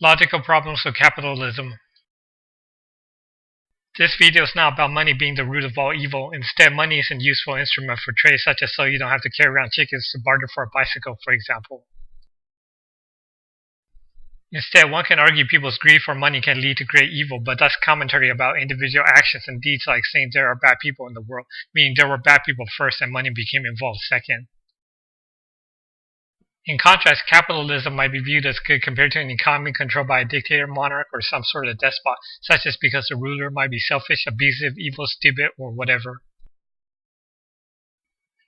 Logical problems with capitalism. This video is not about money being the root of all evil. Instead, money is a useful instrument for trade, such as so you don't have to carry around chickens to barter for a bicycle, for example. Instead, one can argue people's greed for money can lead to great evil, but that's commentary about individual actions and deeds, like saying there are bad people in the world, meaning there were bad people first and money became involved second. In contrast, capitalism might be viewed as good compared to an economy controlled by a dictator, monarch, or some sort of despot, such as because the ruler might be selfish, abusive, evil, stupid, or whatever.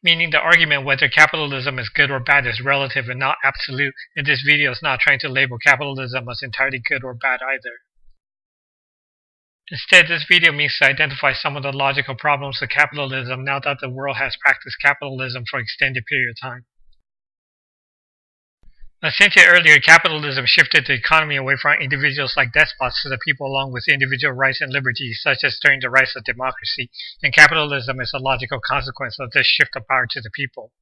Meaning the argument whether capitalism is good or bad is relative and not absolute, and this video is not trying to label capitalism as entirely good or bad either. Instead, this video means to identify some of the logical problems with capitalism now that the world has practiced capitalism for an extended period of time. As hinted earlier, capitalism shifted the economy away from individuals like despots to the people along with individual rights and liberties, such as during the rise of democracy, and capitalism is a logical consequence of this shift of power to the people.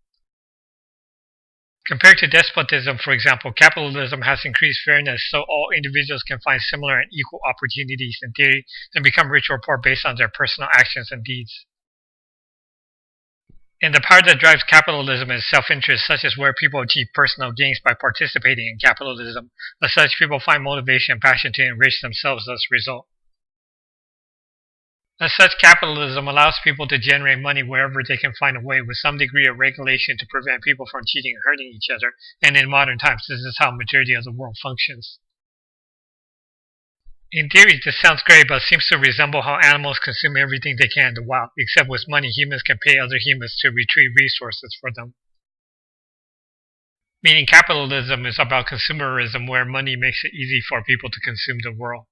Compared to despotism, for example, capitalism has increased fairness so all individuals can find similar and equal opportunities in theory and become rich or poor based on their personal actions and deeds. And the power that drives capitalism is self-interest, such as where people achieve personal gains by participating in capitalism. As such, people find motivation and passion to enrich themselves as a result. As such, capitalism allows people to generate money wherever they can find a way, with some degree of regulation to prevent people from cheating and hurting each other, and in modern times, this is how the majority of the world functions. In theory, this sounds great, but seems to resemble how animals consume everything they can in the wild, except with money, humans can pay other humans to retrieve resources for them. Meaning capitalism is about consumerism, where money makes it easy for people to consume the world.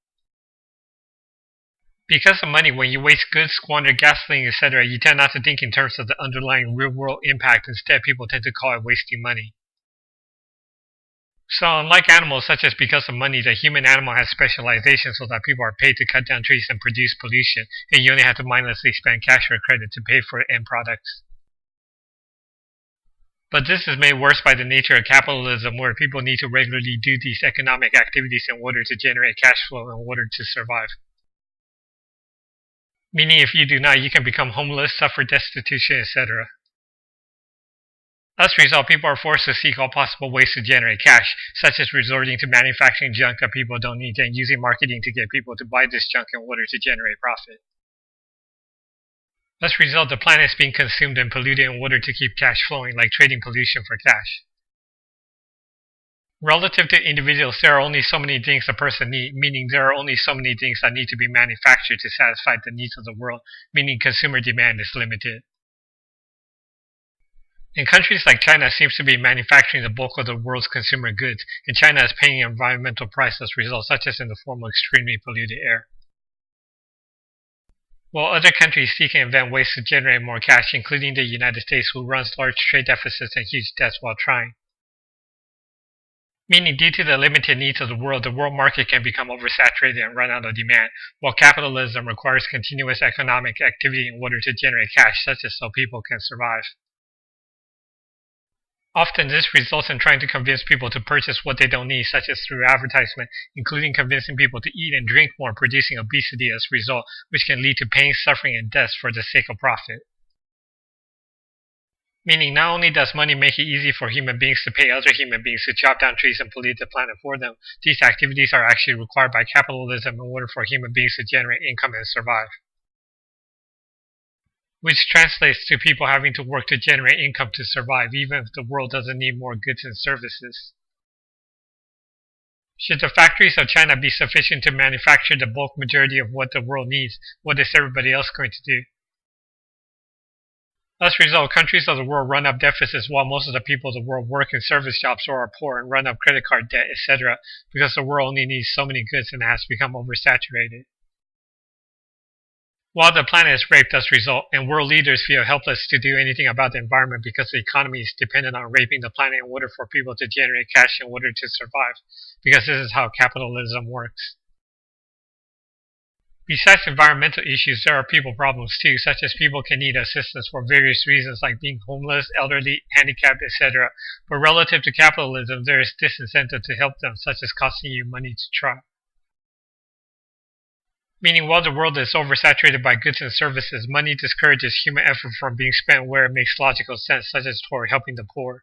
Because of money, when you waste goods, squander gasoline, etc., you tend not to think in terms of the underlying real-world impact. Instead, people tend to call it wasting money. So unlike animals, such as because of money, the human animal has specialization so that people are paid to cut down trees and produce pollution, and you only have to mindlessly spend cash or credit to pay for end products. But this is made worse by the nature of capitalism, where people need to regularly do these economic activities in order to generate cash flow in order to survive. Meaning if you do not, you can become homeless, suffer destitution, etc. As a result, people are forced to seek all possible ways to generate cash, such as resorting to manufacturing junk that people don't need and using marketing to get people to buy this junk in order to generate profit. As a result, the planet is being consumed and polluted in order to keep cash flowing, like trading pollution for cash. Relative to individuals, there are only so many things a person needs, meaning there are only so many things that need to be manufactured to satisfy the needs of the world, meaning consumer demand is limited. And countries like China seems to be manufacturing the bulk of the world's consumer goods, and China is paying an environmental price as a result, such as in the form of extremely polluted air. While other countries seek and invent ways to generate more cash, including the United States, who runs large trade deficits and huge debts while trying. Meaning, due to the limited needs of the world market can become oversaturated and run out of demand, while capitalism requires continuous economic activity in order to generate cash, such as so people can survive. Often this results in trying to convince people to purchase what they don't need, such as through advertisement, including convincing people to eat and drink more, producing obesity as a result, which can lead to pain, suffering, and death for the sake of profit. Meaning not only does money make it easy for human beings to pay other human beings to chop down trees and pollute the planet for them, these activities are actually required by capitalism in order for human beings to generate income and survive. Which translates to people having to work to generate income to survive, even if the world doesn't need more goods and services. Should the factories of China be sufficient to manufacture the bulk majority of what the world needs, what is everybody else going to do? As a result, countries of the world run up deficits while most of the people of the world work in service jobs or are poor and run up credit card debt, etc., because the world only needs so many goods and it has become oversaturated. While the planet is raped as a result, and world leaders feel helpless to do anything about the environment because the economy is dependent on raping the planet in order for people to generate cash in order to survive, because this is how capitalism works. Besides environmental issues, there are people problems too, such as people can need assistance for various reasons like being homeless, elderly, handicapped, etc. But relative to capitalism, there is disincentive to help them, such as costing you money to try. Meaning while the world is oversaturated by goods and services, money discourages human effort from being spent where it makes logical sense, such as toward helping the poor.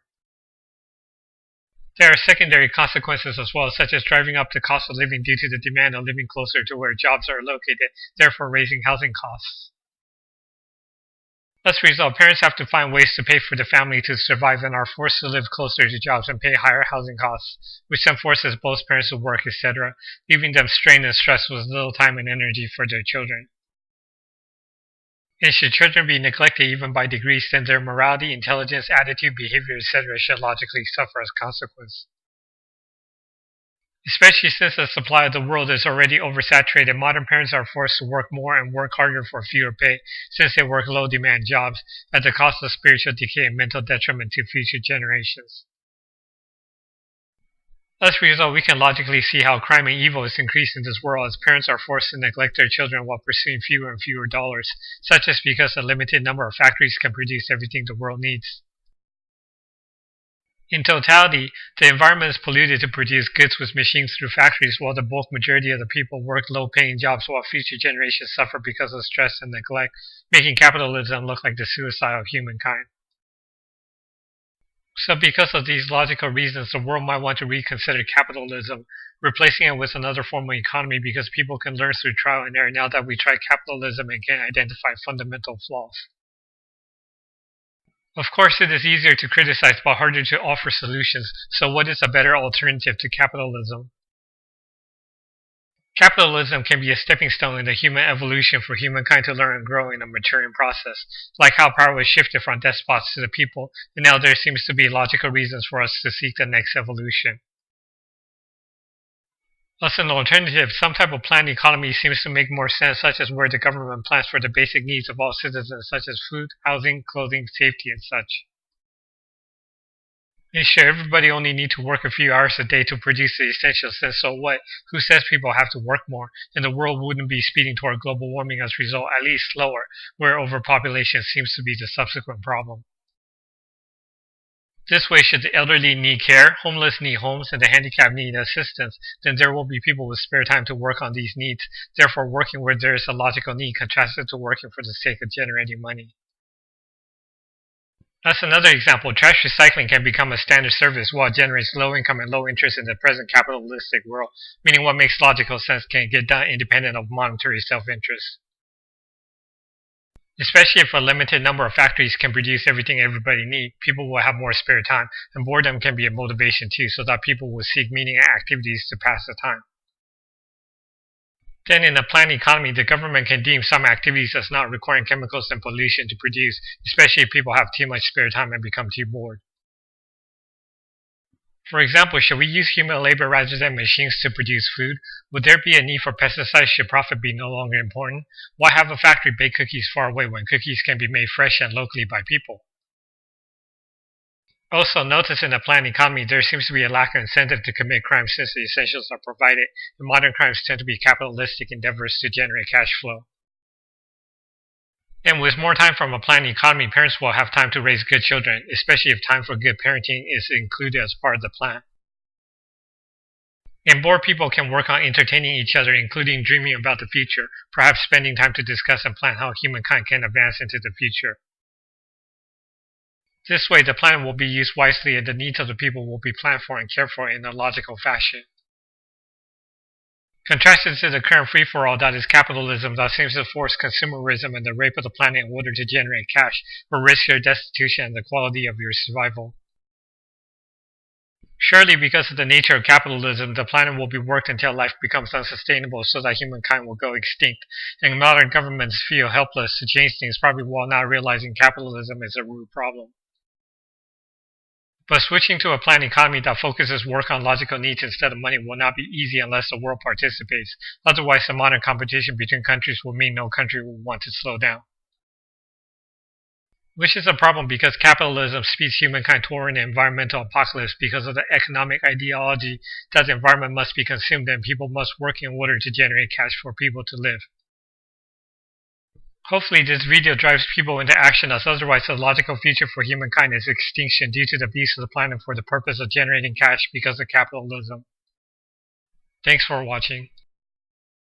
There are secondary consequences as well, such as driving up the cost of living due to the demand of living closer to where jobs are located, therefore raising housing costs. As a result, parents have to find ways to pay for the family to survive and are forced to live closer to jobs and pay higher housing costs, which then forces both parents to work, etc., leaving them strained and stressed with little time and energy for their children. And should children be neglected even by degrees, then their morality, intelligence, attitude, behavior, etc. should logically suffer as a consequence. Especially since the supply of the world is already oversaturated, modern parents are forced to work more and work harder for fewer pay, since they work low-demand jobs, at the cost of spiritual decay and mental detriment to future generations. As a result, we can logically see how crime and evil is increasing in this world as parents are forced to neglect their children while pursuing fewer and fewer dollars, such as because a limited number of factories can produce everything the world needs. In totality, the environment is polluted to produce goods with machines through factories while the bulk majority of the people work low-paying jobs while future generations suffer because of stress and neglect, making capitalism look like the suicide of humankind. So because of these logical reasons, the world might want to reconsider capitalism, replacing it with another form of economy because people can learn through trial and error now that we try capitalism and can identify fundamental flaws. Of course, it is easier to criticize but harder to offer solutions, so what is a better alternative to capitalism? Capitalism can be a stepping stone in the human evolution for humankind to learn and grow in a maturing process, like how power was shifted from despots to the people, and now there seems to be logical reasons for us to seek the next evolution. As an alternative, some type of planned economy seems to make more sense, such as where the government plans for the basic needs of all citizens, such as food, housing, clothing, safety, and such. And sure, everybody only need to work a few hours a day to produce the essentials, then so what? Who says people have to work more? And the world wouldn't be speeding toward global warming as a result, at least slower, where overpopulation seems to be the subsequent problem. This way, should the elderly need care, homeless need homes, and the handicapped need assistance, then there will be people with spare time to work on these needs, therefore working where there is a logical need contrasted to working for the sake of generating money. As another example, trash recycling can become a standard service while it generates low income and low interest in the present capitalistic world, meaning what makes logical sense can get done independent of monetary self-interest. Especially if a limited number of factories can produce everything everybody needs, people will have more spare time, and boredom can be a motivation too, so that people will seek meaning and activities to pass the time. Then in a planned economy, the government can deem some activities as not requiring chemicals and pollution to produce, especially if people have too much spare time and become too bored. For example, should we use human labor rather than machines to produce food? Would there be a need for pesticides should profit be no longer important? Why have a factory bake cookies far away when cookies can be made fresh and locally by people? Also, notice in a planned economy there seems to be a lack of incentive to commit crime since the essentials are provided, and modern crimes tend to be capitalistic endeavors to generate cash flow. And with more time from a planned economy, parents will have time to raise good children, especially if time for good parenting is included as part of the plan. And bored people can work on entertaining each other, including dreaming about the future, perhaps spending time to discuss and plan how humankind can advance into the future. This way, the plan will be used wisely and the needs of the people will be planned for and cared for in a logical fashion. Contrasted to the current free-for-all that is capitalism that seems to force consumerism and the rape of the planet in order to generate cash, or risk your destitution and the quality of your survival. Surely, because of the nature of capitalism, the planet will be worked until life becomes unsustainable so that humankind will go extinct, and modern governments feel helpless to change things probably while not realizing capitalism is a root problem. But switching to a planned economy that focuses work on logical needs instead of money will not be easy unless the world participates. Otherwise, the modern competition between countries will mean no country will want to slow down. Which is a problem because capitalism speeds humankind toward an environmental apocalypse because of the economic ideology that the environment must be consumed and people must work in order to generate cash for people to live. Hopefully this video drives people into action, as otherwise the logical future for humankind is extinction due to the abuse of the planet for the purpose of generating cash because of capitalism. Thanks for watching.